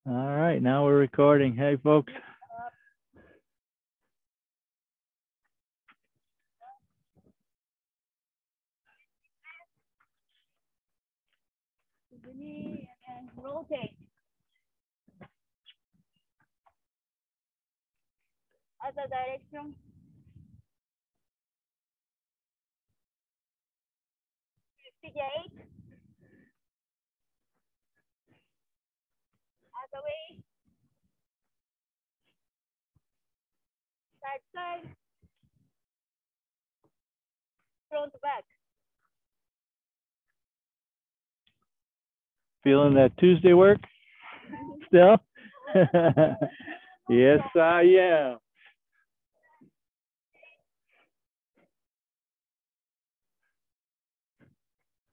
All right, now we're recording. Hey, folks. The knee and rotate. Other direction. Eight. Other way. Side. Front back. Feeling that Tuesday work still? Yes, I am.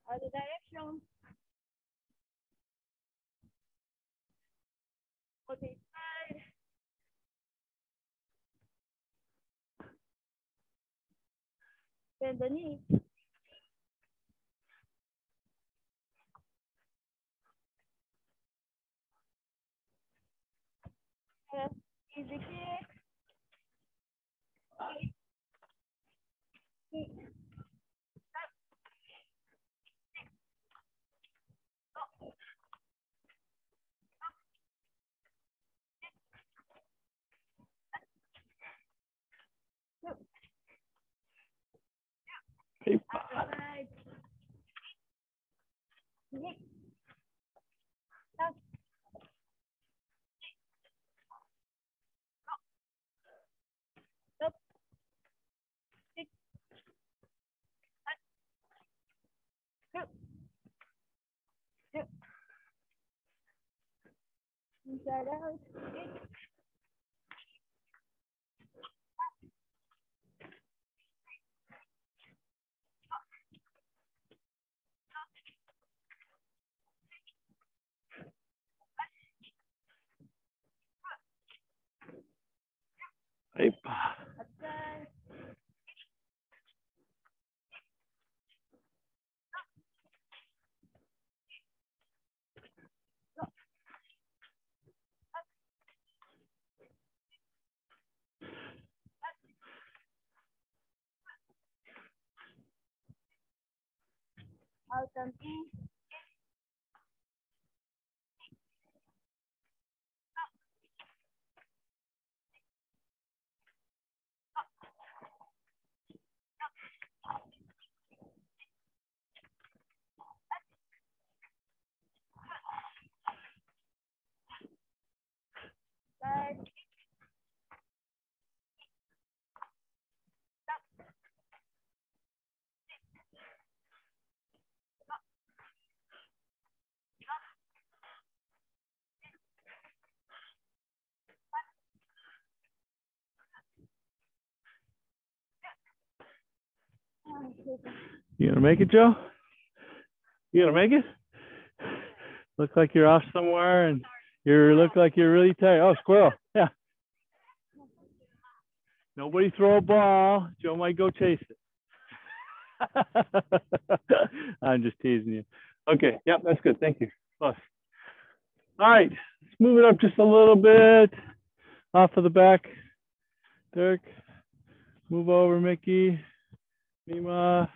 Other direction. Rotate side. Bend the knee. Easy kick. Hey, Side. Kick. Up. Up. Kick. Up. Up. Inside out. Kick. hey. Outside. Out and in. Side. You gonna make it, Joe? You gonna make it? Look like you're off somewhere and you look like you're really tired. Oh, squirrel. Yeah. Nobody throw a ball. Joe might go chase it. I'm just teasing you. Okay. Yep, that's good. Thank you. Plus. All right. Let's move it up just a little bit. Off of the back. Dirk. Move over, Mickey. Mima.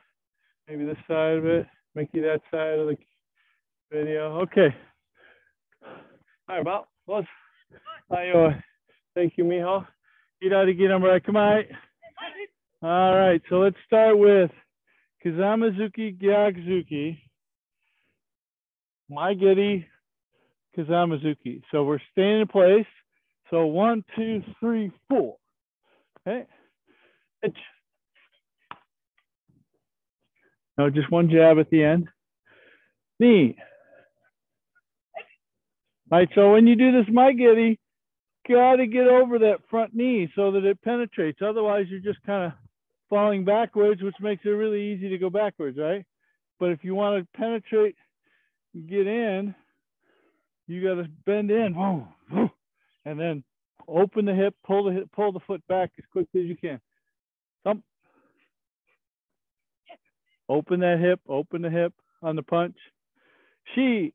Maybe this side of it. Mickey, that side of the video. Okay. All right, Bob. Plus. Thank you, mijo. Come on. All right. So let's start with Kazamazuki Gyakuzuki. Maigiri Kazamazuki. So we're staying in place. So 1, 2, 3, 4. Okay. No, just one jab at the end. Knee. All right, so when you do this Maigiri, got to get over that front knee so that it penetrates. Otherwise, you're just kind of falling backwards, which makes it really easy to go backwards, right? But if you want to penetrate, get in, you got to bend in, and then open the hip, pull the foot back as quickly as you can. Thump. Open that hip, open the hip on the punch. She.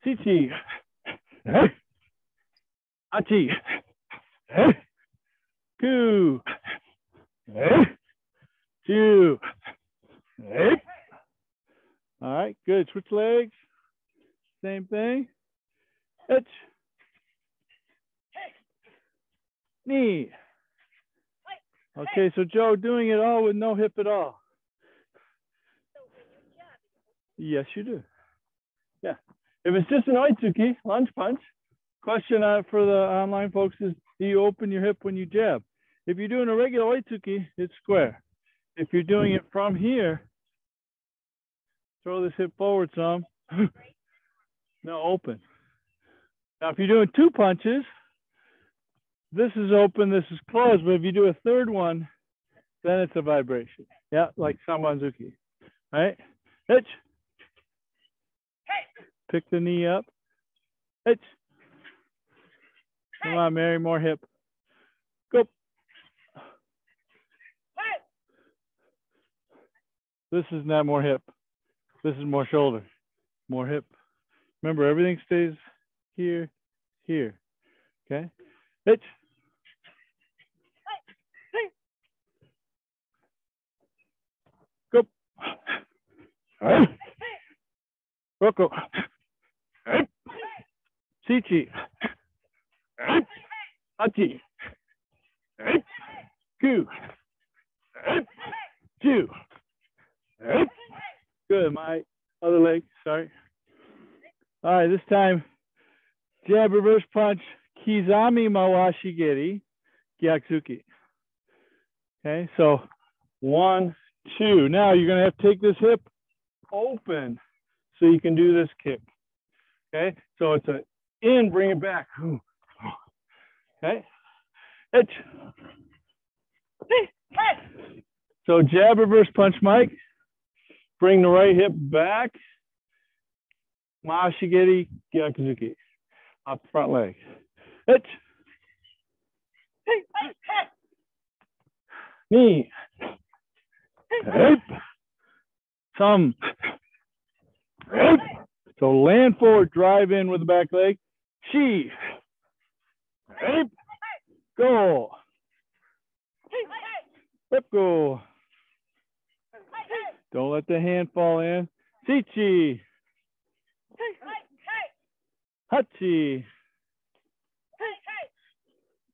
Chichi. Hachi. Ku. Chu. All right, good. Switch legs. Same thing. Hitch. Knee. Okay, so Joe, doing it all with no hip at all. Yes, you do. Yeah. If it's just an oitsuki, lunge punch, question for the online folks is, do you open your hip when you jab? If you're doing a regular oitsuki, it's square. If you're doing it from here, throw this hip forward some. No, open. Now, if you're doing two punches, this is open, this is closed. But if you do a third one, then it's a vibration. Yeah, like Samanzuki. All right? Hitch. Pick the knee up. Hitch. Come on, Mary, more hip. Go. This is not more hip. This is more shoulder. More hip. Remember, everything stays here, here. Okay? Hitch. Go. Roko. Chichi. Hachi. Ku. Chu. Good. My other leg. Sorry. All right. This time, jab, reverse punch, Kizami Mawashi Geri, Gyaksuki. Okay. So 1, 2. Now you're going to have to take this hip open so you can do this kick. Okay. So it's a in, bring it back. Okay. Hitch. So jab, reverse punch, Mike. Bring the right hip back. Mashigiri, Gyakuzuki. Off the front leg. Hitch. Knee. Hip. Thumb. Hip. So land forward, drive in with the back leg. Chi. Hip. Go. Hip go. Don't let the hand fall in. Chichi. Hachi.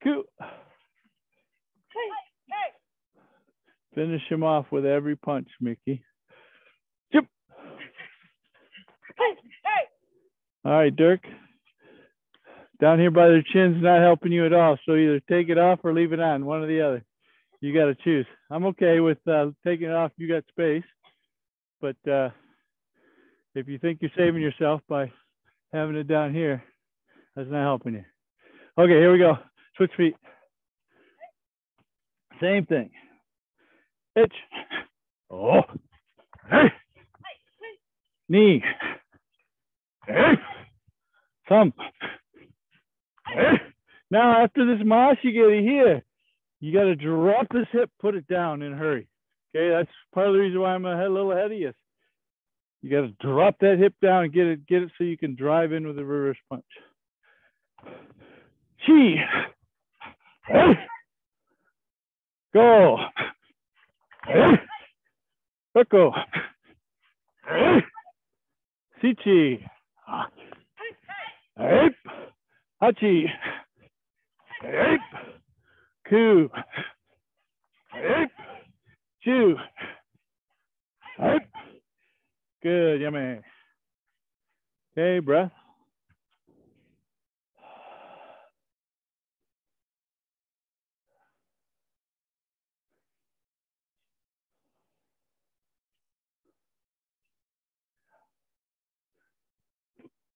Ku. Finish him off with every punch, Mickey. Yep. All right, Dirk. Down here by their chins, not helping you at all. So either take it off or leave it on, one or the other. You got to choose. I'm okay with taking it off if you got space. But if you think you're saving yourself by having it down here, that's not helping you. Okay, here we go. Switch feet. Same thing. Hitch. Oh. Hey. Knee. Hey. Thumb. Hey. Now, after this mashigiri here, you got to drop this hip, put it down in a hurry. Okay, that's part of the reason why I'm a little ahead of you. You got to drop that hip down and get it so you can drive in with a reverse punch. Chi. Hey. Go. Hey. Roko. Hey. Sichi. Hey. Hachi. Hey. Ku. Hey. Chu. Hey. Good, yummy. Okay, breath.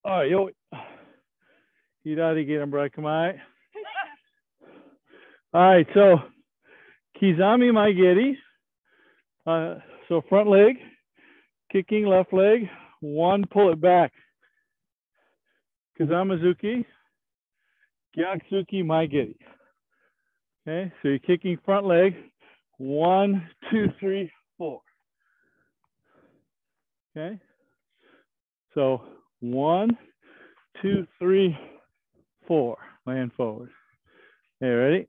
All right, yo. Hirari get him, bro. Come on. All right, so Kizami Maigeri. So front leg, kicking left leg, 1, pull it back. Kazamazuki, Gyaksuki Maigeri. Okay, so you're kicking front leg, 1, 2, 3, 4. Okay, so 1, 2, 3, 4. Land forward. Okay, ready?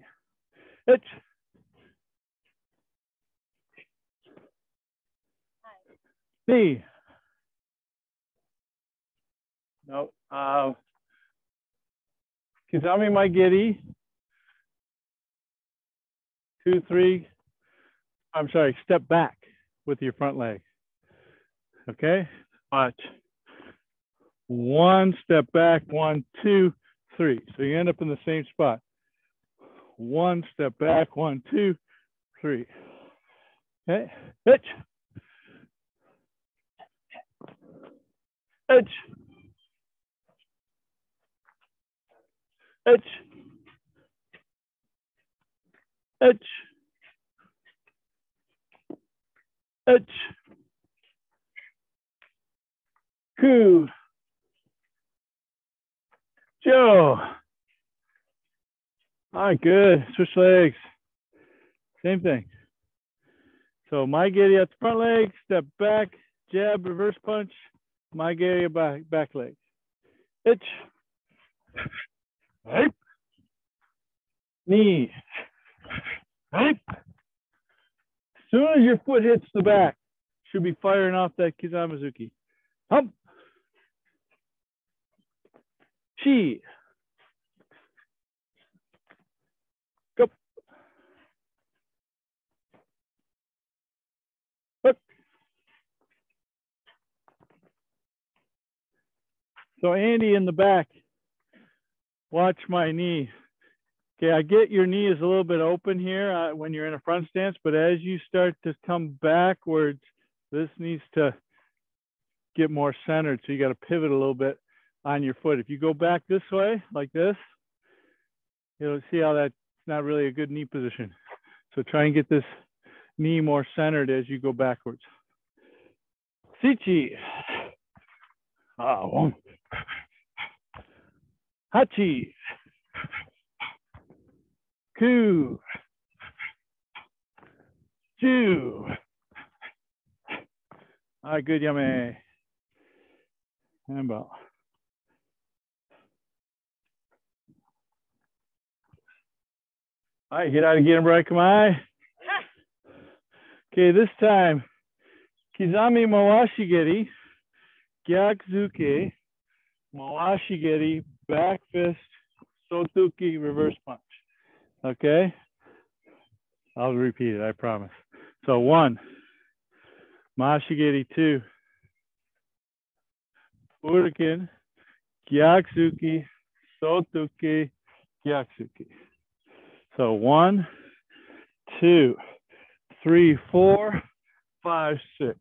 Hitch. Knee. No. Kizami my giddy. 2, 3. I'm sorry, step back with your front leg. Okay? Watch. 1 step back, 1, 2, 3. So you end up in the same spot. 1 step back, 1, 2, 3. Okay? Hitch. Hitch. Hitch. Hitch. Hitch. Ku. Joe. All right, good. Switch legs. Same thing. So my giddy at the front leg, step back, jab, reverse punch. My giddy back leg. Hitch. Right. Knee. Right. As soon as your foot hits the back, should be firing off that Kizamazuki. Hump. Chi. Go. Hook. So Andy in the back, watch my knee. Okay, I get your knee is a little bit open here when you're in a front stance, but as you start to come backwards, this needs to get more centered. So you got to pivot a little bit on your foot. If you go back this way, like this, you'll see how that's not really a good knee position. So try and get this knee more centered as you go backwards. Sichi. Hachi. Ku. Ju. All right, good, yummy. And about. All right, get out again, right? Come on. Okay, this time, Kizami Mawashigiri, Gyakuzuki, Mawashigiri, back fist, Sotuki, reverse punch. Okay? I'll repeat it, I promise. So 1, Mashigiri, 2, Uriken, Gyakuzuki, Sotuki, Gyakuzuki. So 1, 2, 3, 4, 5, 6.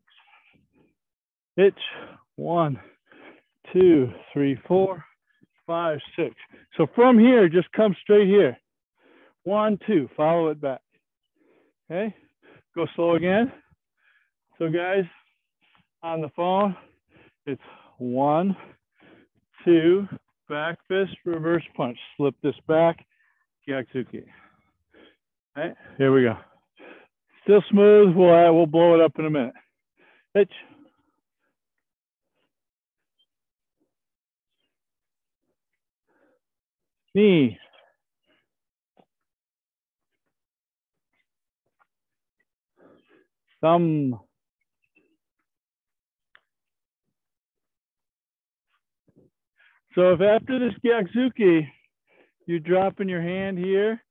Hitch. 1, 2, 3, 4, 5, 6. So from here, just come straight here. 1, 2. Follow it back. Okay. Go slow again. So guys, on the phone, it's 1, 2, back fist, reverse punch. Slip this back. Gyakuzuki. All right. Here we go. Still smooth. We'll blow it up in a minute. Hitch. Knee. Thumb. So if after this Gyakuzuki, you're dropping your hand here,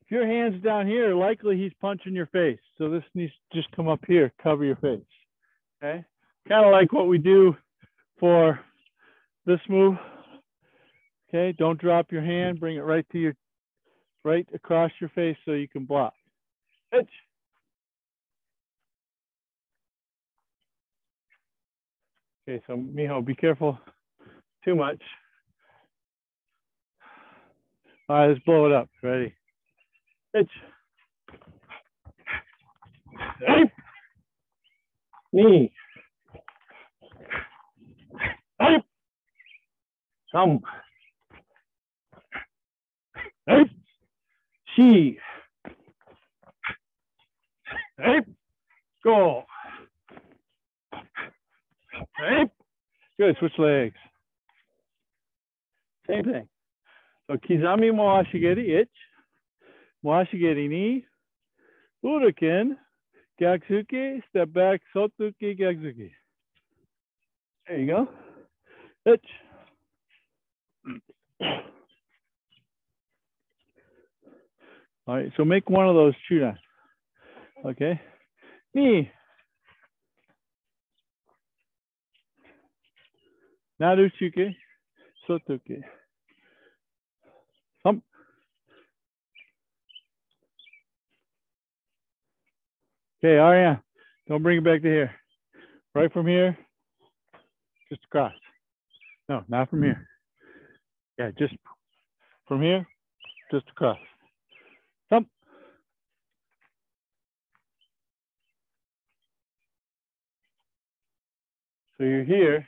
if your hand's down here, likely he's punching your face. So this needs to just come up here, cover your face. Okay? Kind of like what we do for this move. Okay, don't drop your hand, bring it right across your face so you can block. Hitch. Okay, so Miho, be careful too much. All right, let's blow it up. Ready? Hitch. Hey. Knee. Hey. Thumb. Hey. She. Hey. Go. Hey. Good. Switch legs. Same thing. So Kizami mo ashigeri, ich. Mo ashigeri ni. Uraken. Gyaksuki. Step back. Sotuki. Gyaksuki. There you go. Ich. All right. So make one of those chudan. Okay. Ni. Naruchuke. Sotuke. Thump. Okay, Ariane, don't bring it back to here. Right from here, just across. No, not from here. Yeah, just from here, just across. Thump. So you're here.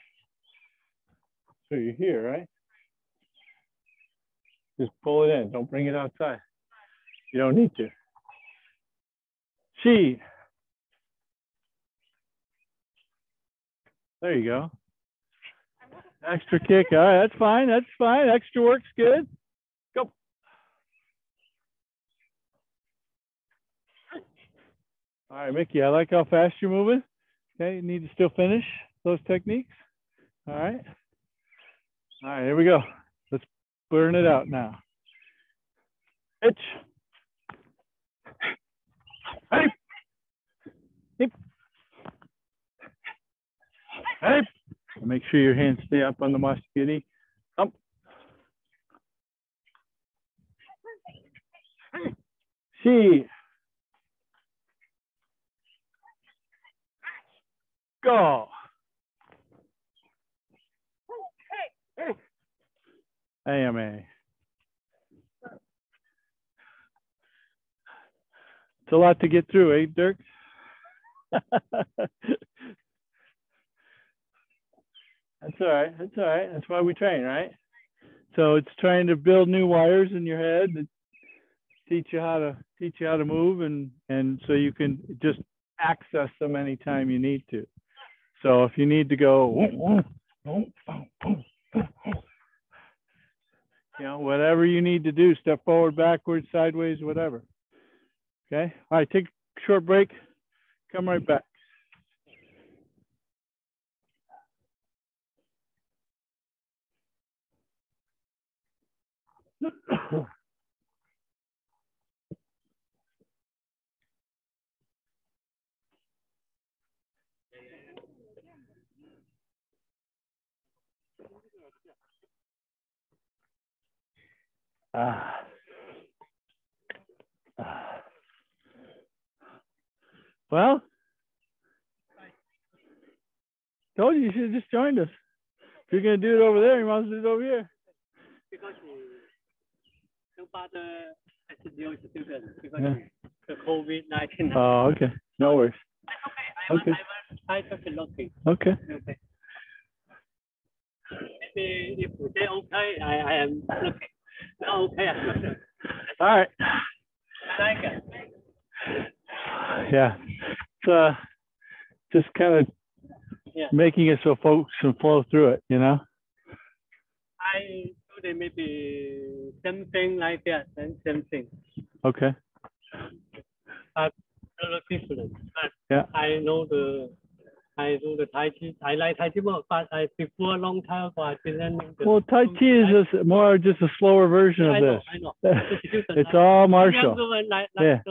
So you're here, right? Just pull it in. Don't bring it outside. You don't need to. She. There you go. Extra kick. All right, that's fine. That's fine. Extra work's good. Go. All right, Mickey, I like how fast you're moving. Okay, you need to still finish those techniques. All right. All right, here we go. Let's burn it out now. Itch. Hey. Hip. Hey. Make sure your hands stay up on the mashigiri. Up. She. Go. AMA. It's a lot to get through, eh, Dirk? That's all right. That's all right. That's why we train, right? So it's trying to build new wires in your head that teach you how to move, and so you can just access them anytime you need to. So if you need to go, you know, whatever you need to do, step forward, backwards, sideways, whatever. Okay. All right. Take a short break. Come right back. Well, told you should have just joined us. If you're going to do it over there, you might as well do it over here. Because the COVID-19. Oh, okay. No worries. Okay. I just looking. Okay. If they okay, I am looking. Okay. All right. Thank you. Yeah. It's just kind of making it so folks can flow through it, you know? I today maybe something like that and same thing. Okay. But a little different. But Yeah. I do the Tai Chi. I like Tai Chi more, but I before a long time ago I've been learning the. Well, Tai Chi is more just a slower version of this. I know. It's all martial. Yeah.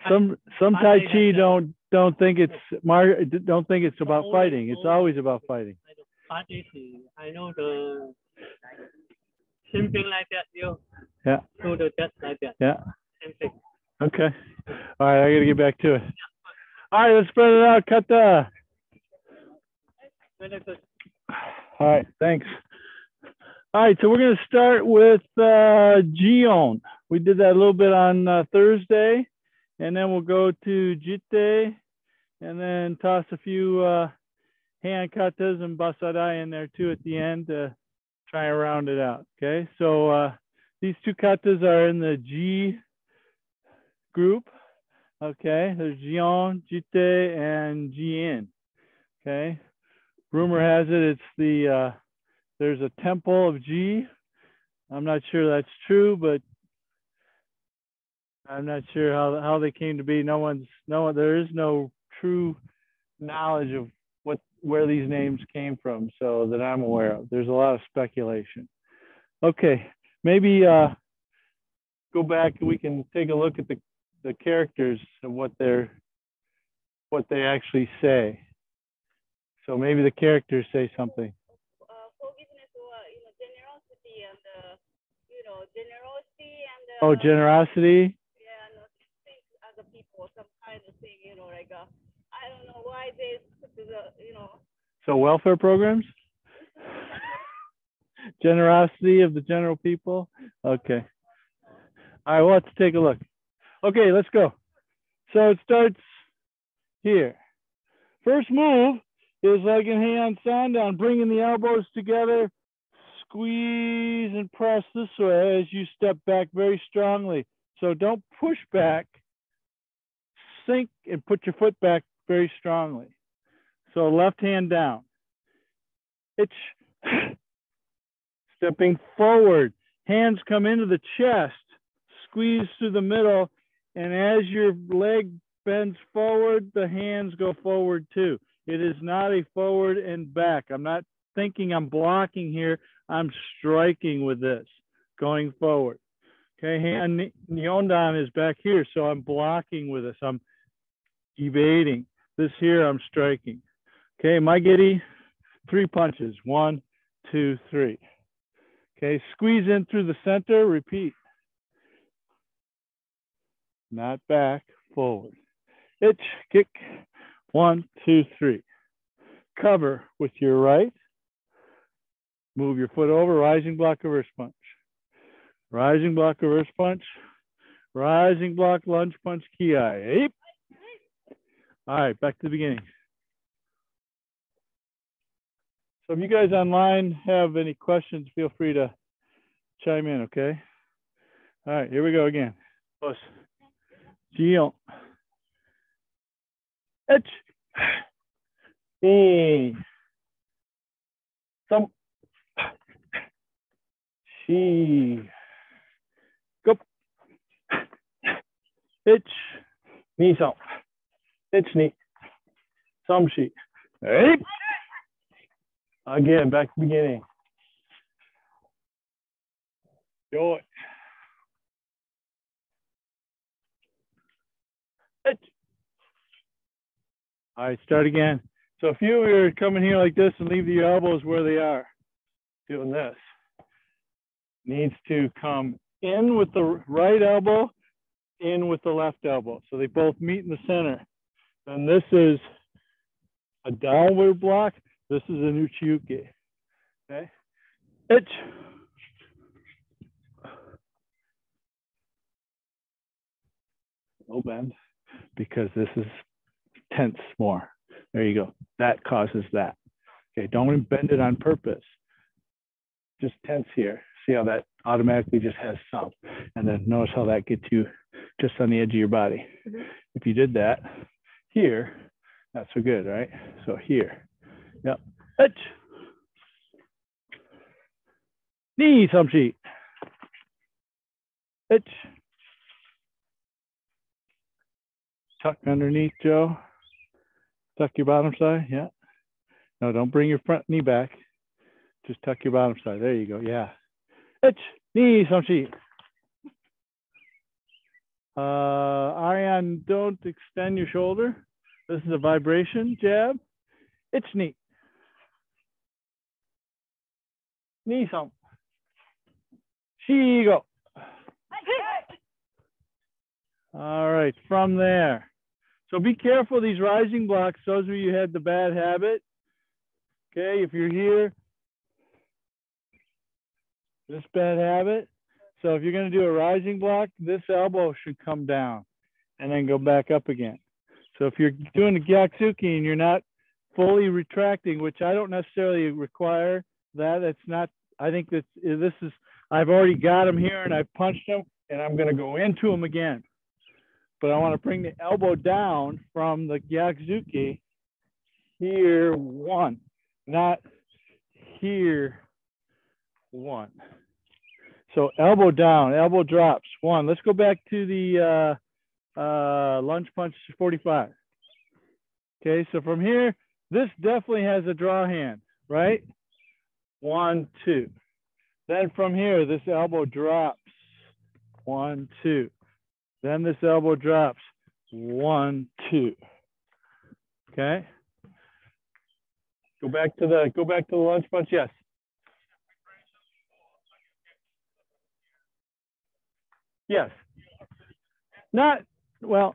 Some Tai Chi don't think it's about fighting. It's always about fighting. But I know the same thing like that. You. Yeah. Do the just like that. Yeah. Same thing. Okay. All right, I got to get back to it. All right, let's spread it out. Kata. Very good. All right, thanks. All right, so we're going to start with Jion. We did that a little bit on Thursday, and then we'll go to Jitte, and then toss a few Heian katas and Bassai Dai in there too at the end to try and round it out. Okay, so these two katas are in the Ji group. Okay, there's Jion, Jitte, and Jian. Okay, rumor has it it's the there's a temple of Ji I'm not sure that's true, but I'm not sure how they came to be. There is no true knowledge of where these names came from, so that I'm aware of. There's a lot of speculation. Okay, maybe go back and we can take a look at the characters and what they actually say. So maybe the characters say something. Forgiveness or generosity and generosity and Oh, generosity. yeah, no, think other people some kind of thing, like I don't know why they put the So welfare programs. Generosity of the general people. Okay. All right, well, let's take a look. Okay, let's go. So it starts here. First move is like in Heian Sandan, bringing the elbows together, squeeze and press this way as you step back very strongly. So don't push back, sink and put your foot back very strongly. So left hand down. It's stepping forward. Hands come into the chest, squeeze through the middle, and as your leg bends forward, the hands go forward too. It is not a forward and back. I'm not thinking I'm blocking here. I'm striking with this, going forward. Okay, hand Nyondan is back here, so I'm blocking with this. I'm evading. This here, I'm striking. Okay, Maigiri, 3 punches. 1, 2, 3. Okay, squeeze in through the center, repeat. Not back, forward. Itch, kick. 1, 2, 3. Cover with your right. Move your foot over, rising block, reverse punch. Rising block, reverse punch. Rising block, lunge punch, ki. All right, back to the beginning. So if you guys online have any questions, feel free to chime in, okay? All right, here we go again. Plus, Jion. Etch. Some. She. Go. Itch. Knee some. Itch knee. Some she. Hey. Again, back to the beginning. Joy. Itch. All right, start again. So if you were coming here like this and leave your elbows where they are, doing this, needs to come in with the right elbow, in with the left elbow. So they both meet in the center. And this is a downward block. This is an uchiuke. Okay? Itch. Low bend, because this is tense more. There you go. That causes that. Okay, don't bend it on purpose. Just tense here. See how that automatically just has some. And then notice how that gets you just on the edge of your body. If you did that here, not so good, right? So here. Yep. Itch. Knee samshi. Itch. Tuck underneath, Joe. Tuck your bottom side. Yeah. No, don't bring your front knee back. Just tuck your bottom side. There you go. Yeah. Itch. Knee samshi. Ariane, don't extend your shoulder. This is a vibration jab. It's neat. Knee some. She go. All right, from there. So be careful of these rising blocks. Those of you who had the bad habit. Okay, if you're here, this bad habit. So if you're going to do a rising block, this elbow should come down and then go back up again. So if you're doing the gyatsuki and you're not fully retracting, which I don't necessarily require that, it's not, I think that this is, I've already got them here and I've punched them and I'm going to go into them again. But I want to bring the elbow down from the gyatsuki here, 1, not here, 1. So elbow down, elbow drops. 1. Let's go back to the lunge punch 45. Okay, so from here, this definitely has a draw hand, right? 1, 2. Then from here, this elbow drops. 1, 2. Then this elbow drops. 1, 2. Okay. Go back to the lunge punch. Yes. Yes. Not well.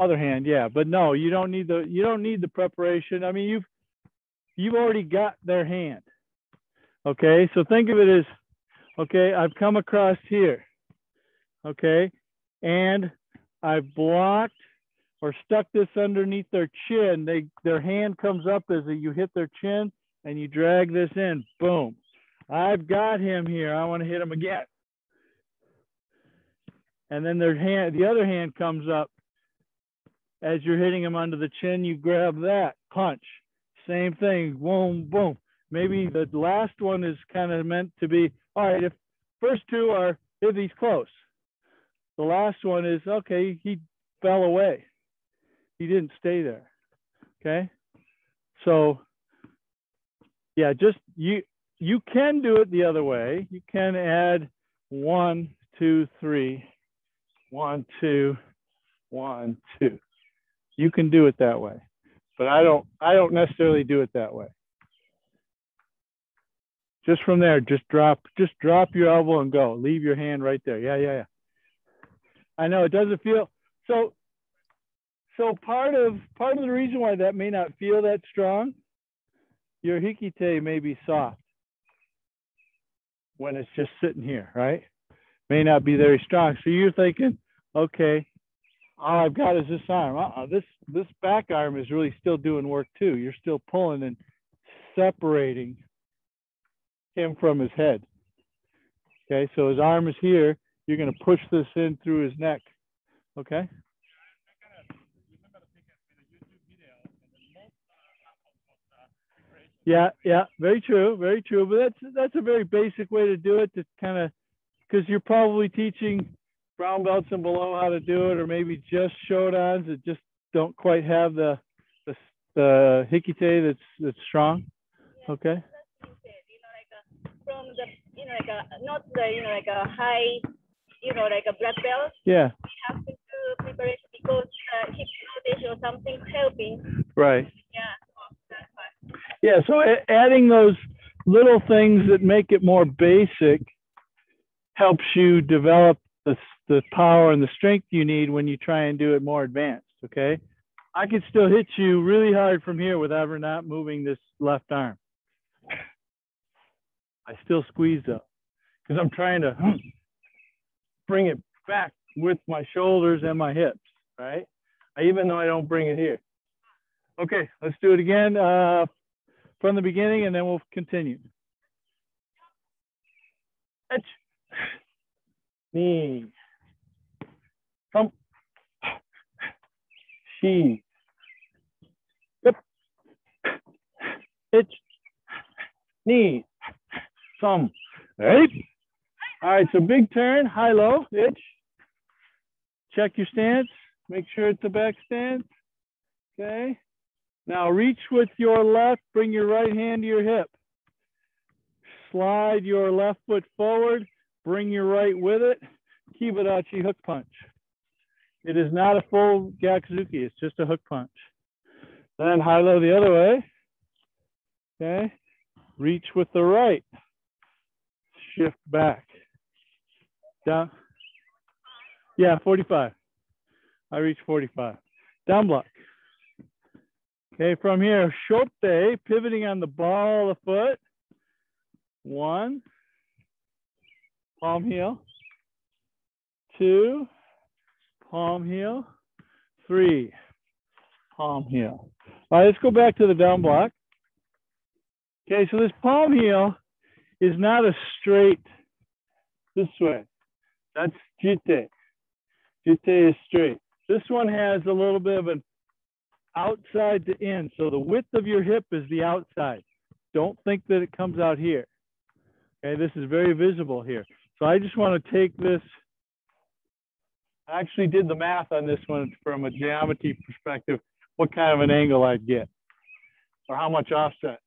Other hand, yeah, but no, you don't need the preparation. I mean, you've already got their hand. Okay, so think of it as, okay, I've come across here. Okay, and I've blocked or stuck this underneath their chin. Their hand comes up as you hit their chin, and you drag this in. Boom. I've got him here. I want to hit him again. And then the other hand comes up. As you're hitting him under the chin, you grab that, punch. Same thing, boom, boom. Maybe the last one is kind of meant to be, all right, if first two are, if he's close. The last one is, okay, he fell away. He didn't stay there, okay? So, yeah, just, you can do it the other way. You can add 1, 2, 3, 1, 2, 1, 2. You can do it that way, but I don't necessarily do it that way. Just from there, just drop your elbow and go. Leave your hand right there. Yeah. I know it doesn't feel so. Part of the reason why that may not feel that strong, your hikite may be soft when it's just sitting here, right? May not be very strong. So you're thinking, okay, all I've got is this arm. This back arm is really still doing work too. You're still pulling and separating him from his head. Okay, so his arm is here. You're going to push this in through his neck. Okay. Yeah, very true. But that's a very basic way to do it. To kind of, because you're probably teaching brown belts and below how to do it, or maybe just Shodans that just don't quite have the hikite that's strong. Yeah, okay. That's from the not the like a high like a black belt. Yeah. We have to do preparation because hip rotation or something helping. Right. Yeah. Oh, that's fine. Yeah. So adding those little things that make it more basic helps you develop the power and the strength you need when you try and do it more advanced, okay? I could still hit you really hard from here without ever not moving this left arm. I still squeeze up because I'm trying to bring it back with my shoulders and my hips, right? Even though I don't bring it here. Okay, let's do it again from the beginning and then we'll continue. Knee. Come. She. Yep. Itch. Knee. Thumb. Right. All right. So big turn. High, low. Itch. Check your stance. Make sure it's a back stance. Okay. Now reach with your left. Bring your right hand to your hip. Slide your left foot forward. Bring your right with it. Kibadachi hook punch. It is not a full Gyakuzuki. It's just a hook punch. Then high-low the other way. Okay. Reach with the right. Shift back. Down. Yeah, 45. I reach 45. Down block. Okay, from here, shote, pivoting on the ball of the foot. 1. Palm heel. 2. Palm heel. 3. Palm heel. All right, let's go back to the down block. Okay, so this palm heel is not a straight this way. That's jitte. Jitte is straight. This one has a little bit of an outside to in. So the width of your hip is the outside. Don't think that it comes out here. Okay, this is very visible here. So I just want to take this. I actually did the math on this one from a geometry perspective, what kind of an angle I'd get or how much offset.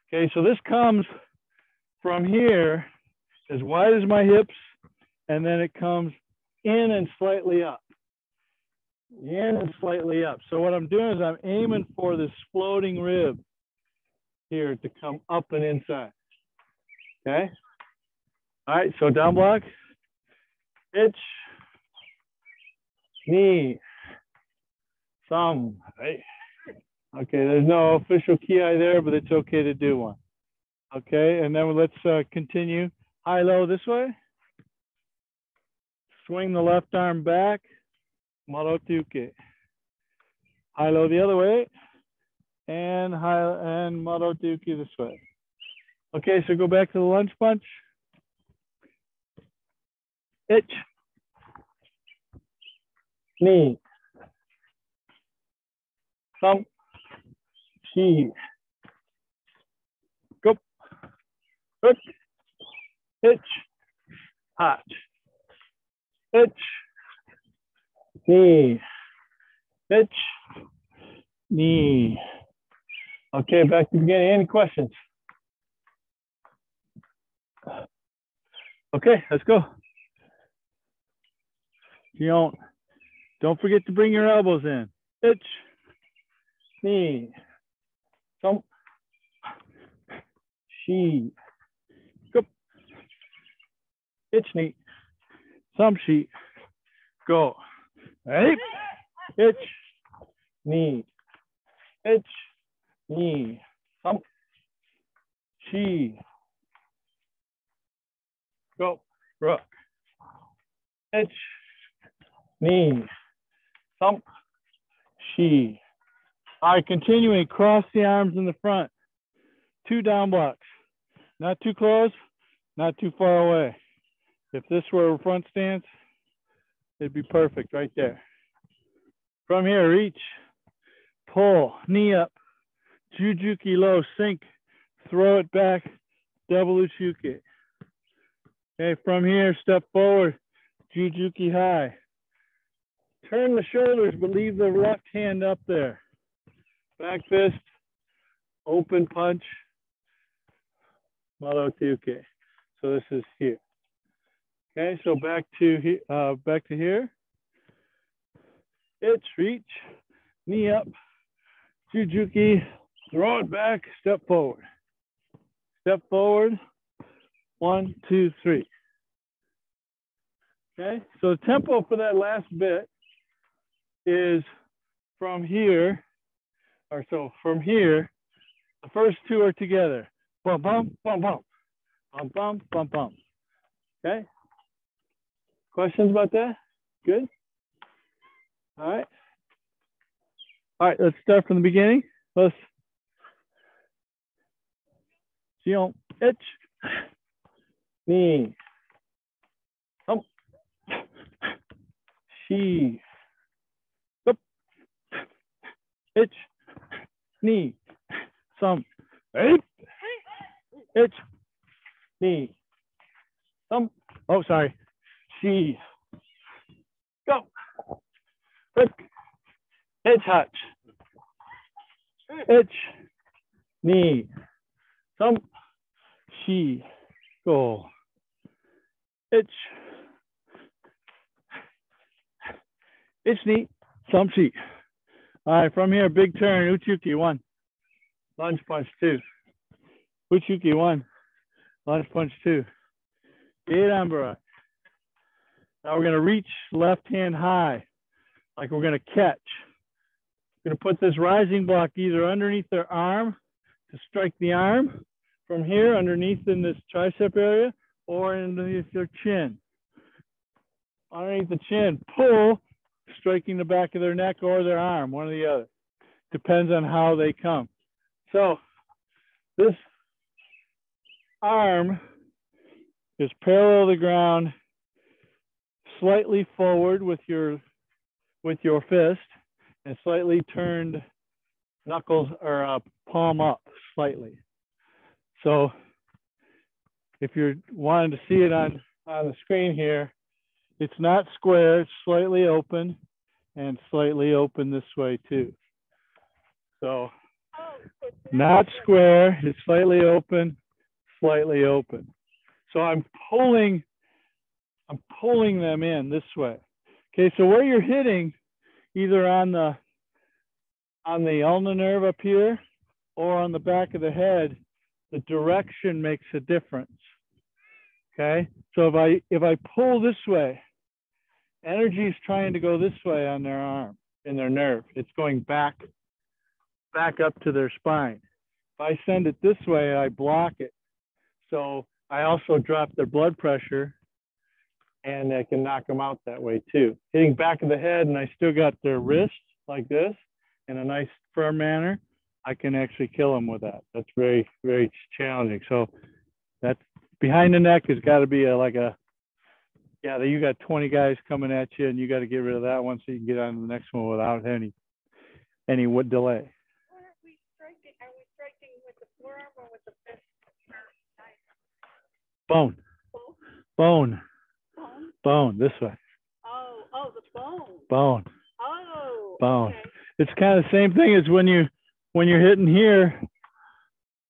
Okay, so this comes from here as wide as my hips, and then it comes in and slightly up. In and slightly up. So what I'm doing is I'm aiming for this floating rib here to come up and inside. Okay. All right, so down block, itch, knee, thumb, right? Okay, there's no official ki there, but it's okay to do one. Okay, and then let's continue. High-low this way. Swing the left arm back. Marotuke. High-low the other way. And Marotuke this way. Okay, so go back to the lunge punch. Itch. Knee. Thumb. Chi. Go. Hook. Hitch. Hot. Hitch. Knee. Hitch. Knee. Okay, back to the beginning. Any questions? Okay, let's go. Jion. Don't forget to bring your elbows in. Itch. Knee. Thump. Chi. Go. Itch knee. Thumb chi. Go. Right? Itch. Knee. Itch. Knee. Thump. Chi. Go. Rook. Itch. Knee. Thump. Chi. All right, continuing, cross the arms in the front. 2 down blocks. Not too close, not too far away. If this were a front stance, it'd be perfect right there. From here, reach, pull, knee up, Jujuki low, sink, throw it back, double uchuke. Okay, from here, step forward, Jujuki high. Turn the shoulders, but leave the left hand up there. Back fist, open punch, Marotuke. So this is here. Okay, so back to here. Itch, reach, knee up, Jujuki, throw it back, step forward. Step forward, 1, 2, 3. Okay, so the tempo for that last bit is from here, or so from here, the first 2 are together. Bum, bum, bum, bum. Bum, bum, bum, bum. Okay? Questions about that? Good? All right. All right, let's start from the beginning. Let's Jion, itch, knee, thump, chi, up, itch, knee, thump, itch, knee, thump, oh, sorry, chi, go, hook, itch, hutch, itch, knee, thump, chi, go, itch, knee, thump, chi. All right, from here, big turn, uchuki 1, lunge punch 2, uchuki 1, lunge punch 2, Gedanbara. Now we're gonna reach left hand high, like we're gonna catch. We're gonna put this rising block either underneath their arm to strike the arm, from here underneath in this tricep area, or underneath their chin. Underneath the chin, pull, striking the back of their neck or their arm, one or the other. Depends on how they come. So this arm is parallel to the ground, slightly forward with your fist, and slightly turned knuckles or palm up slightly. So if you're wanting to see it on on the screen here, it's not square, it's slightly open and slightly open this way too. So not square, it's slightly open, slightly open. So I'm pulling them in this way. Okay, so where you're hitting, either on the ulnar nerve up here or on the back of the head, the direction makes a difference. Okay, so if I pull this way, energy is trying to go this way on their arm, in their nerve. It's going back up to their spine. If I send it this way, I block it. So I also drop their blood pressure, and I can knock them out that way too. Hitting back of the head, and I still got their wrist like this in a nice firm manner, I can actually kill them with that. That's very, very challenging. So that's behind the neck has got to be yeah, you got 20 guys coming at you, and you got to get rid of that one so you can get on to the next one without any delay. Are we striking with the forearm or with the fist? Bone. Bone. Bone, this way. Oh, the bone. Bone. Oh. Bone. Okay. It's kind of the same thing as when you're hitting here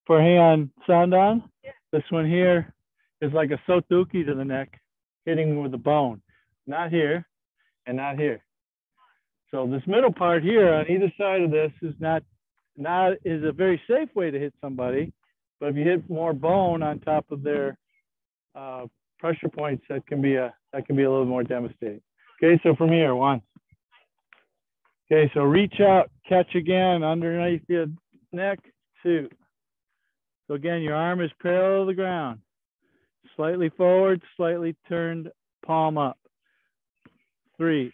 for Heian Sandan. Yeah. This one here is like a sotuki to the neck, hitting with the bone. Not here and not here. So this middle part here on either side of this is is a very safe way to hit somebody. But if you hit more bone on top of their pressure points, that can be a little more devastating. Okay, so from here, 1. Okay, so reach out, catch again underneath your neck, 2. So again, your arm is parallel to the ground. Slightly forward, slightly turned, palm up. 3.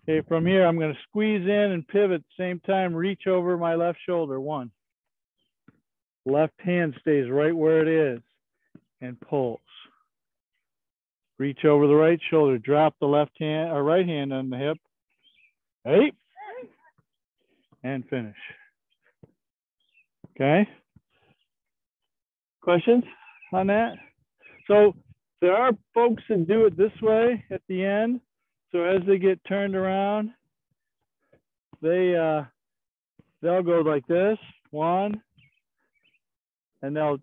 Okay, from here, I'm going to squeeze in and pivot. Same time, reach over my left shoulder. 1. Left hand stays right where it is and pulls. Reach over the right shoulder. Drop the left hand or right hand on the hip. 8. And finish. Okay. Questions on that? So there are folks that do it this way at the end. So as they get turned around, they'll go like this, 1, and they'll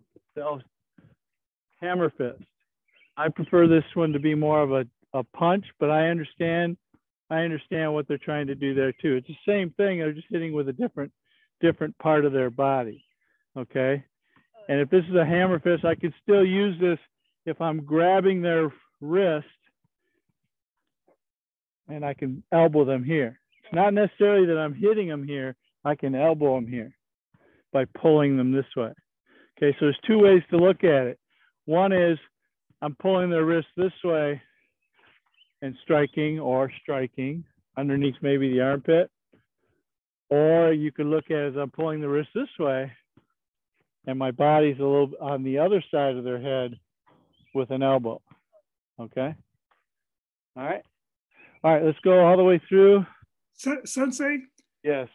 hammer fist. I prefer this one to be more of a punch, but I understand what they're trying to do there too. It's the same thing. They're just hitting with a different part of their body. Okay. And if this is a hammer fist, I can still use this if I'm grabbing their wrist and I can elbow them here. It's not necessarily that I'm hitting them here. I can elbow them here by pulling them this way. Okay, so there's 2 ways to look at it. One is I'm pulling their wrist this way and striking underneath maybe the armpit. Or you could look at it as I'm pulling the wrist this way and my body's a little on the other side of their head with an elbow. Okay? All right. All right, let's go all the way through. Sensei? Yes.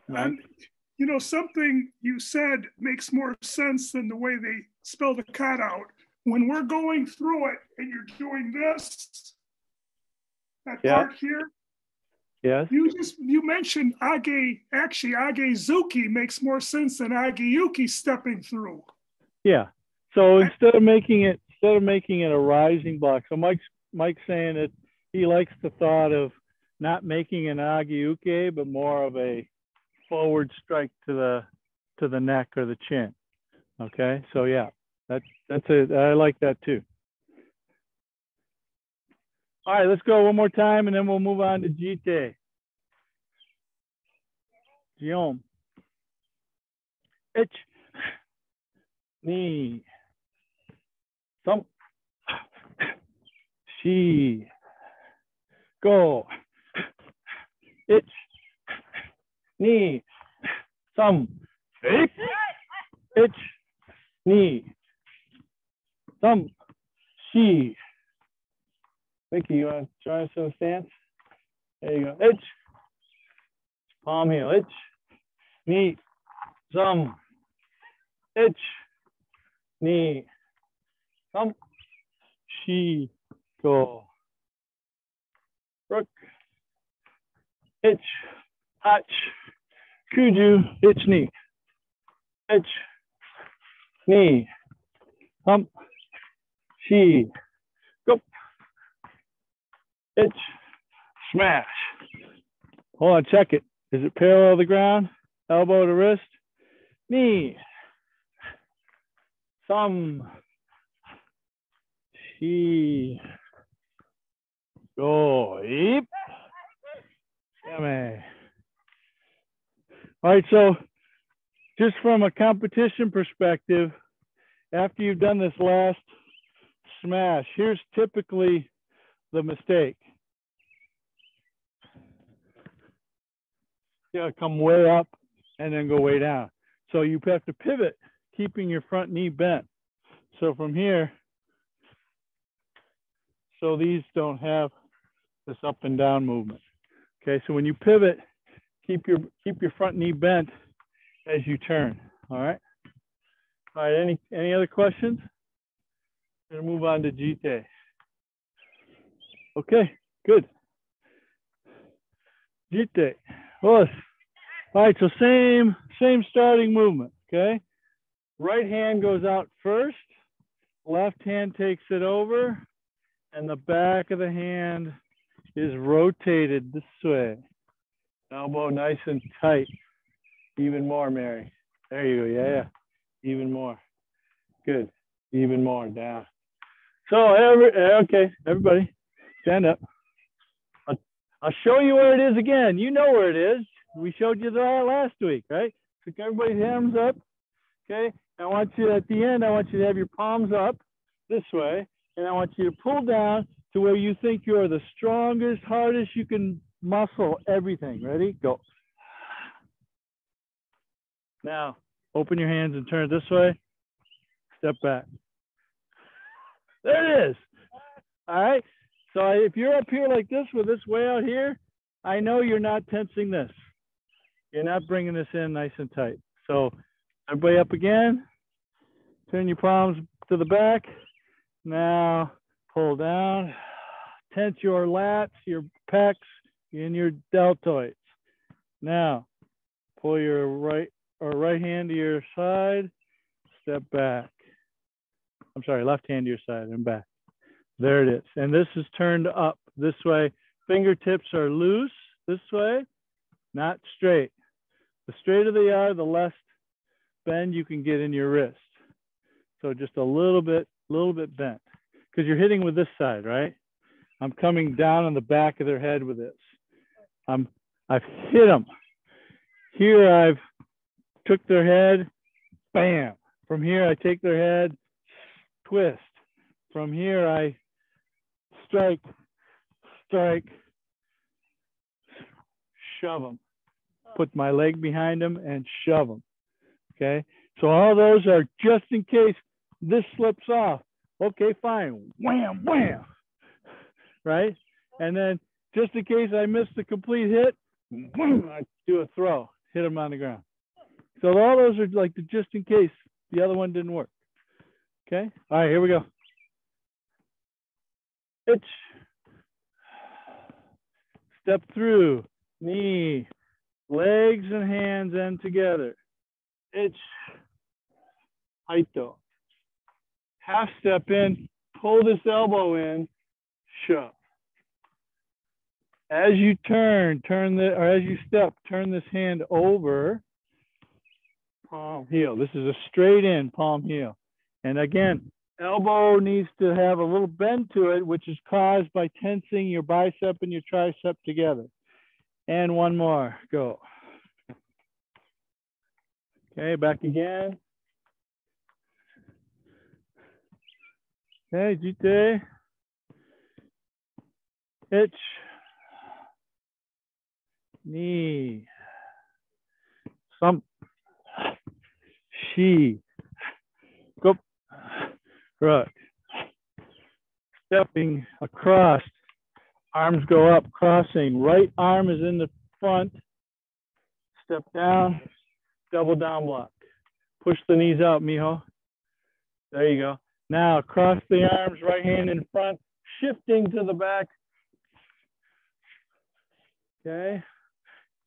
You know, something you said makes more sense than the way they spell the kata out. When we're going through it and you're doing this, that part here. Yes. You mentioned Agezuki makes more sense than Ageyuki stepping through. Yeah. So instead of making it a rising block, so Mike's saying that he likes the thought of not making an Ageyuki, but more of a forward strike to the neck or the chin. Okay. So yeah, that's it. I like that too. All right, let's go one more time and then we'll move on to Jitte. Jion. Ich. Ni. Some. She. Go. Ich. Ni. Some. Ich. Ni. Some. She. Vicky, you want to join us in the stance? There you go. Ich. Palm heel. Ich. Knee. Some. Ich. Knee. Come. Shi. Go. Rook. Ich. Hach. Kuju. Ich knee. Ich. Knee. Hump. Shi. Go. Ich. Smash. Hold on, check it. Is it parallel to the ground? Elbow to wrist. Knee. Thumb. Shi. Go. Eep. Yummy. All right, so just from a competition perspective, after you've done this last smash, here's typically the mistake. You gotta come way up and then go way down. So you have to pivot, keeping your front knee bent. So from here, so these don't have this up and down movement. Okay, so when you pivot, keep your front knee bent as you turn. All right. All right. Any other questions? I'm gonna move on to Jitte. Okay, good. Jitte. All right, so same starting movement. Okay. Right hand goes out first. Left hand takes it over, and the back of the hand is rotated this way. Elbow nice and tight. Even more, Mary. There you go. Yeah. Even more. Good. Even more. Down. So, okay, everybody, stand up. I'll show you where it is again. You know where it is. We showed you that last week, right? Pick everybody's hands up. Okay. I want you at the end, I want you to have your palms up this way. And I want you to pull down to where you think you're the strongest, hardest you can muscle everything. Ready? Go. Now, open your hands and turn it this way. Step back. There it is. All right. So if you're up here like this with this way out here, I know you're not tensing this. You're not bringing this in nice and tight. So everybody up again. Turn your palms to the back. Now pull down. Tense your lats, your pecs, and your deltoids. Now pull your right hand to your side. Step back. I'm sorry, left hand to your side and back. There it is. And this is turned up this way. Fingertips are loose this way, not straight. The straighter they are, the less bend you can get in your wrist. So just a little bit bent, because you're hitting with this side, right? I'm coming down on the back of their head with this. I've hit them. Here I've took their head, bam. From here I take their head, twist. From here I strike, shove them. Put my leg behind them and shove them. Okay, so all those are just in case this slips off. Okay, fine, wham, wham, right? And then just in case I miss the complete hit, I do a throw, hit them on the ground. So all those are like the just in case the other one didn't work. Okay, all right, here we go. Itch. Step through, knee, legs and hands end together. Itch. Haito. Half step in, pull this elbow in, shove. As you turn as you step, turn this hand over, palm heel. This is a straight in palm heel. And again, elbow needs to have a little bend to it, which is caused by tensing your bicep and your tricep together. And one more, go. Okay, back again. Okay, Jitte. Itch. Knee. Thump. Shi. Go. Right. Stepping across. Arms go up, crossing. Right arm is in the front. Step down. Double down block. Push the knees out, mijo. There you go. Now cross the arms, right hand in front, shifting to the back. Okay.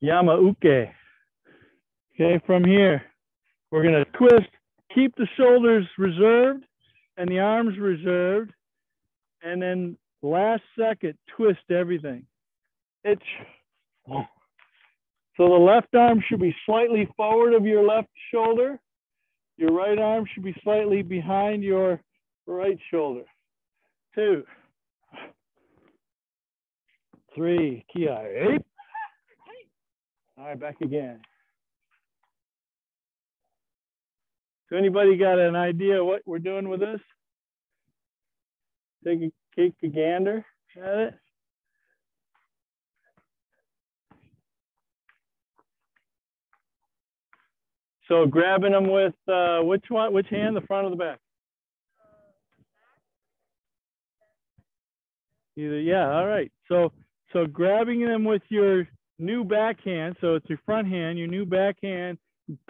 Yamauke. Okay, from here, we're going to twist, keep the shoulders reserved and the arms reserved, and then last second, twist everything. So the left arm should be slightly forward of your left shoulder. Your right arm should be slightly behind your right shoulder. 2, 3, Kia. 8. All right, back again. So anybody got an idea what we're doing with this? Take a gander at it. So grabbing them with which hand, the front or the back? Either, yeah, all right. So grabbing them with your new backhand, so it's your front hand, your new backhand,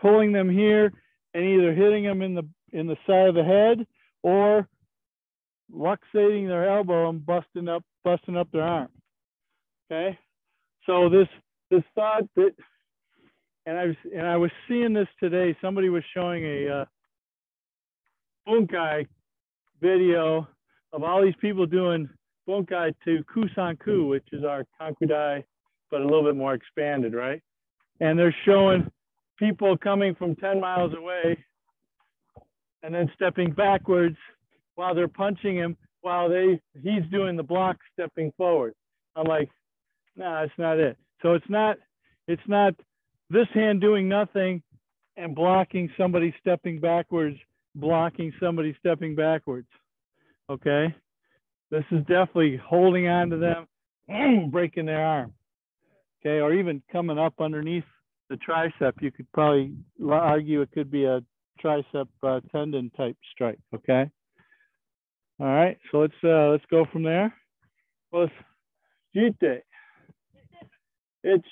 pulling them here and either hitting them in the side of the head or luxating their elbow and busting up their arm. Okay, so this thought that, and I was seeing this today. Somebody was showing a bunkai video of all these people doing bunkai to kusanku, which is our kankudai, but a little bit more expanded, right? And they're showing people coming from 10 miles away and then stepping backwards while they're punching him while he's doing the block stepping forward. I'm like, no, that's not it. So it's not this hand doing nothing and blocking somebody stepping backwards, blocking somebody stepping backwards. Okay? This is definitely holding on to them, breaking their arm. Okay, or even coming up underneath the tricep. You could probably argue it could be a tricep tendon type strike. Okay. All right, so let's go from there. Let's jitte. Ich,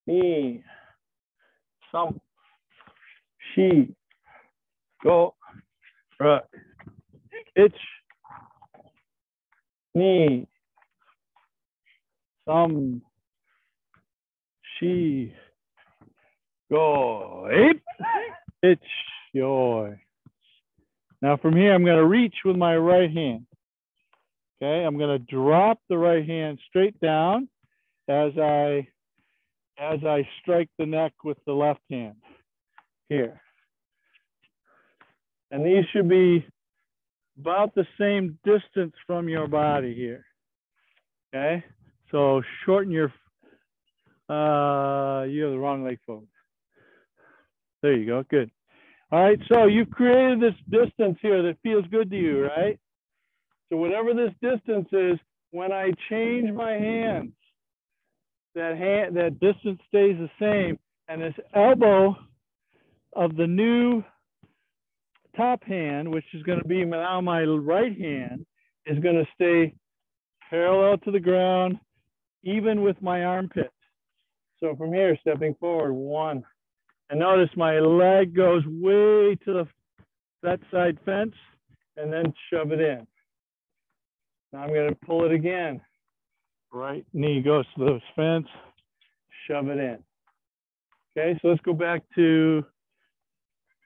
ni, some, she, go, right. Ich, ni, some, she, go, it's yoy. Now from here, I'm going to reach with my right hand. Okay, I'm going to drop the right hand straight down as I strike the neck with the left hand here. And these should be about the same distance from your body here. Okay, so shorten your, you have the wrong leg forward. There you go, good. All right, so you've created this distance here that feels good to you, right? So whatever this distance is, when I change my hands, that distance stays the same, and this elbow of the new top hand, which is going to be now my right hand, is going to stay parallel to the ground, even with my armpit. So from here, stepping forward, 1. And notice my leg goes way to that side fence and then shove it in. Now I'm going to pull it again. Right knee goes to the fence, shove it in. Okay, so let's go back to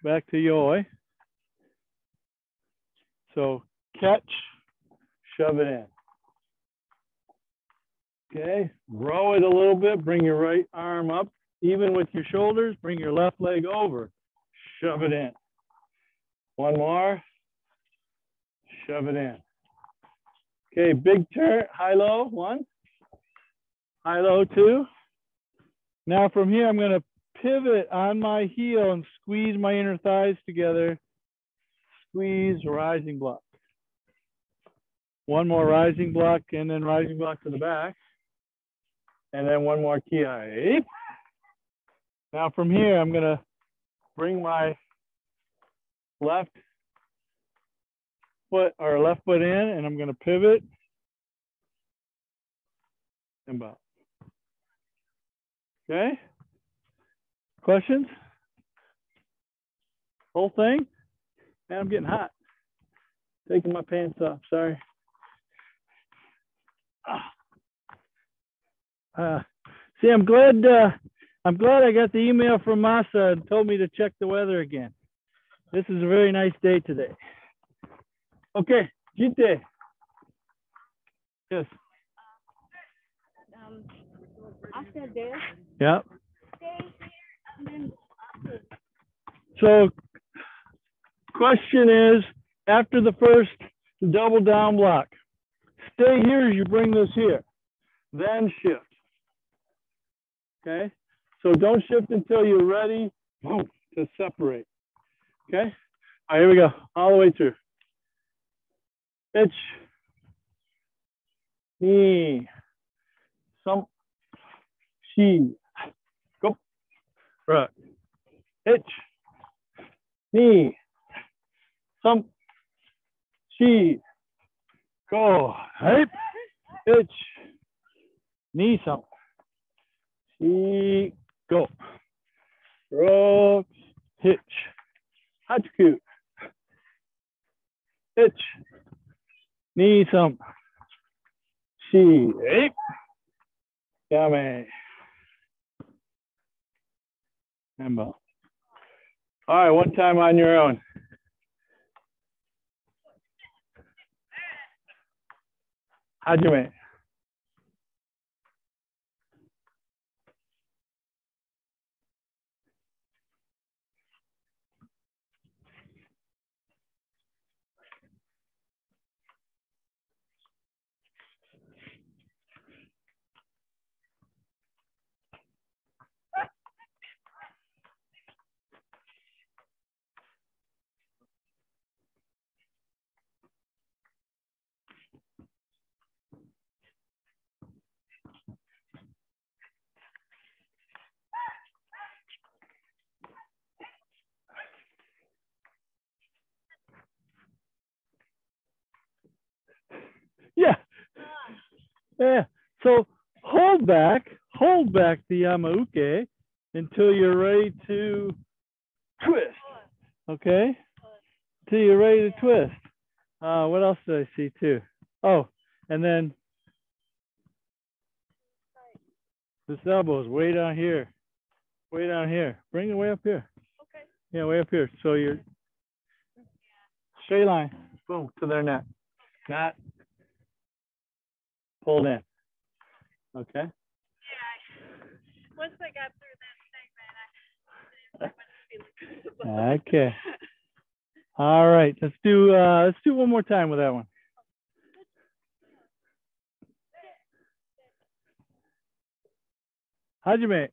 yoi. So catch, shove it in. Okay, row it a little bit, bring your right arm up. Even with your shoulders, bring your left leg over, shove it in. 1 more, shove it in. Okay, big turn, high-low, 1. High-low, 2. Now from here, I'm gonna pivot on my heel and squeeze my inner thighs together. Squeeze, rising block. 1 more rising block, and then rising block to the back. And then 1 more ki. Now from here, I'm gonna bring my left foot in, and I'm gonna pivot and bow. Okay? Questions? Whole thing? Man, I'm getting hot. Taking my pants off, sorry. See, I'm glad I got the email from Masa and told me to check the weather again. This is a very nice day today. Okay, Jitte. Yes. After this, Yeah. stay here and then after. So, question is, after the first double down block, stay here as you bring this here, then shift. Okay? So don't shift until you're ready to separate. Okay? All right, here we go. All the way through. Itch. Knee. Some. She. Go. Right. Itch. Knee. Some. She. Go. Hype. Itch. Knee. Some. She. Go. Rock. Hitch. Hachiku. Itch. Knee. Some. She. Hype. Yame. All right, one time on your own. Hajime. Yeah. Yeah. So hold back the Yamauke until you're ready to twist. Okay? Until you're ready to twist. What else did I see too? Oh, and then this elbow is way down here. Way down here. Bring it way up here. Okay. Yeah, way up here. So you're straight line. Boom, to their neck. Not pulled in. Okay? Yeah. Once I got through that segment, Okay. All right. Let's do one more time with that one. Hajime.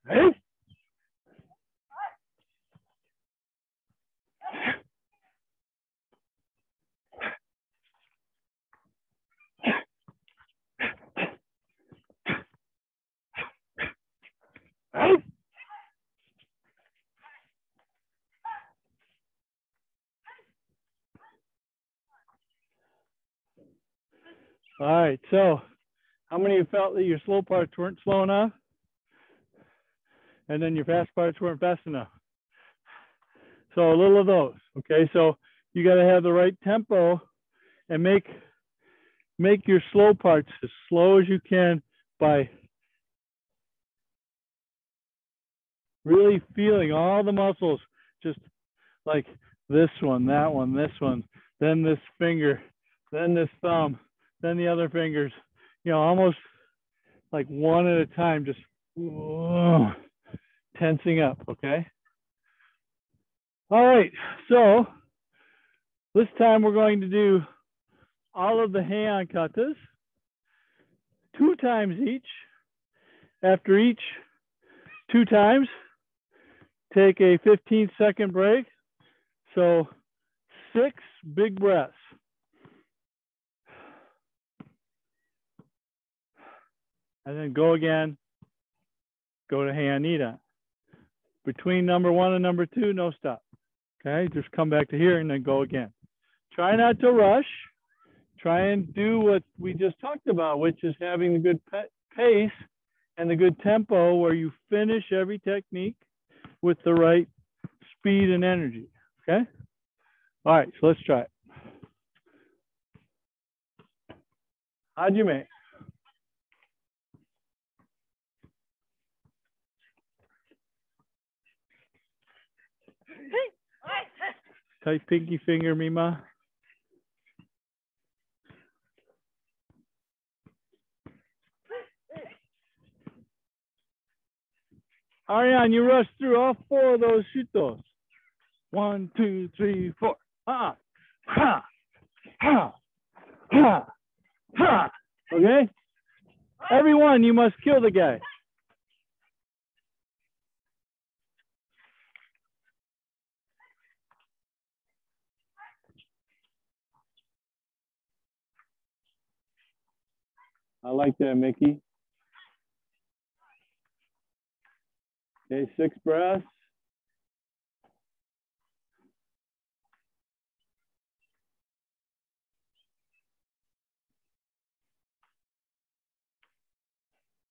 Hey. Hey. All right, so how many of you felt that your slow parts weren't slow enough? And then your fast parts weren't fast enough? So a little of those, okay? So you got to have the right tempo and make your slow parts as slow as you can by really feeling all the muscles, just like this one, that one, this one, then this finger, then this thumb, then the other fingers, you know, almost like one at a time, just tensing up, okay? All right, so this time we're going to do all of the Heian katas 2 times each. After each 2 times, take a 15-second break. So 6 big breaths. And then go again, go to Heian Nidan. Between number 1 and number 2, no stop, Okay, just come back to here and then go again. Try not to rush. Try and do what we just talked about, which is having the good pace and the good tempo where you finish every technique with the right speed and energy, okay? All right, so let's try it. Hajime. Tight pinky finger, Mima. Ariane, you rushed through all 4 of those shutos. 1, 2, 3, 4. Ha, ha, ha, ha. Okay? Everyone, you must kill the guy. I like that, Mickey. Okay, 6 breaths.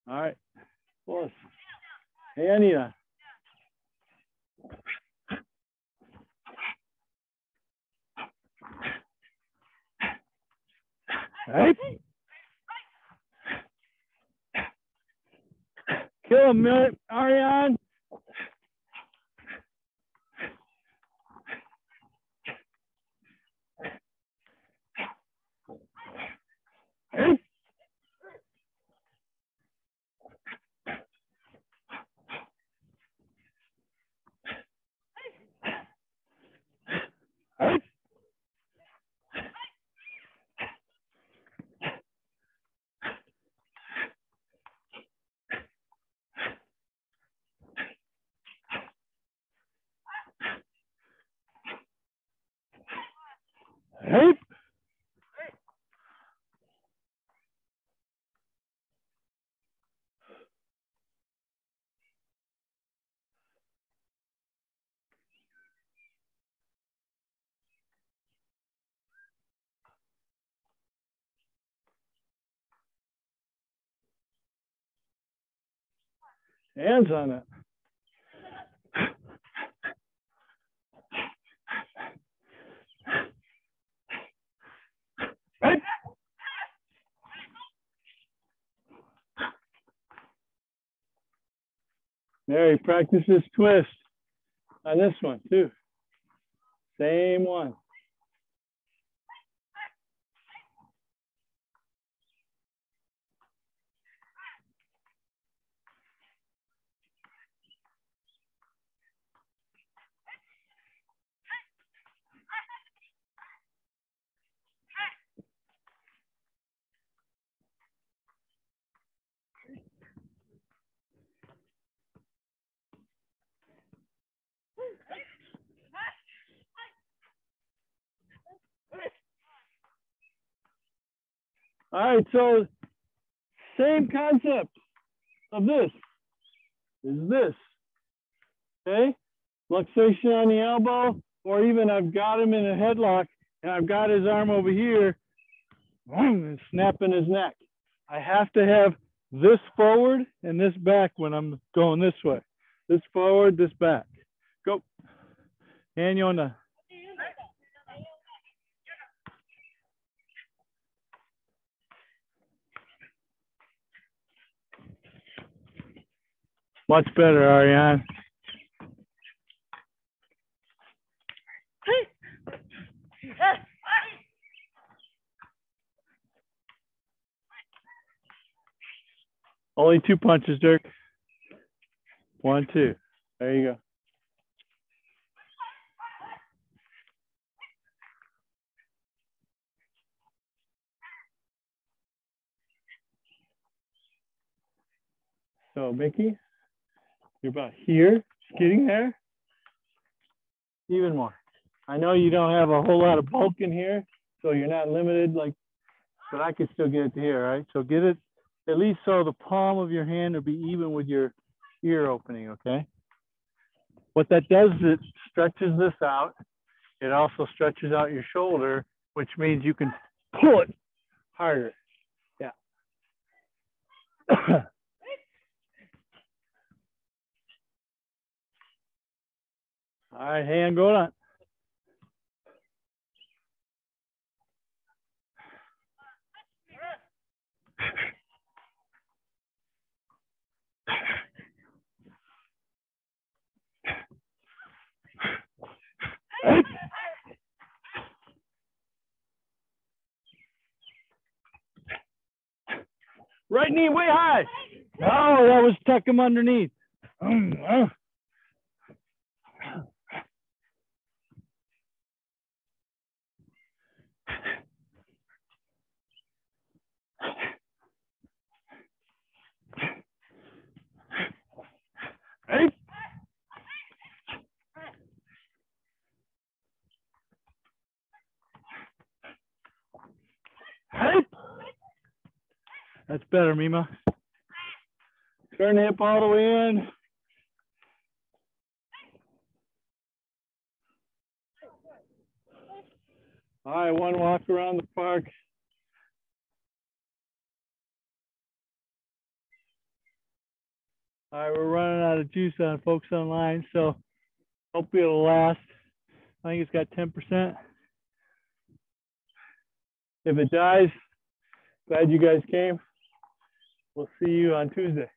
All right. Close. Hey, Anita. Right. Kill him, Ariane. Hey. Hey. Hey. Hands on it. Right. Mary, practice this twist on this one too. Same one. All right, so same concept of this is this, okay? Luxation on the elbow, or even I've got him in a headlock and I've got his arm over here and snapping his neck. I have to have this forward and this back when I'm going this way. This forward, this back. Go. And Yona. Much better, Ariane. Only 2 punches, Dirk. 1, 2. There you go. So, Mickey, you're about here, just getting there. Even more. I know you don't have a whole lot of bulk in here, so you're not limited, like, but I can still get it to here, right? So get it at least so the palm of your hand will be even with your ear opening, okay? What that does is it stretches this out. It also stretches out your shoulder, which means you can pull it harder. Yeah. All right, hand going on. Right knee way high. Oh, that was tuck him underneath. Hey. Hey. That's better, Mima. Turn the hip all the way in. All right, one walk around the park. All right, we're running out of juice on folks online, so hopefully it'll last. I think it's got 10%. If it dies, glad you guys came. We'll see you on Tuesday.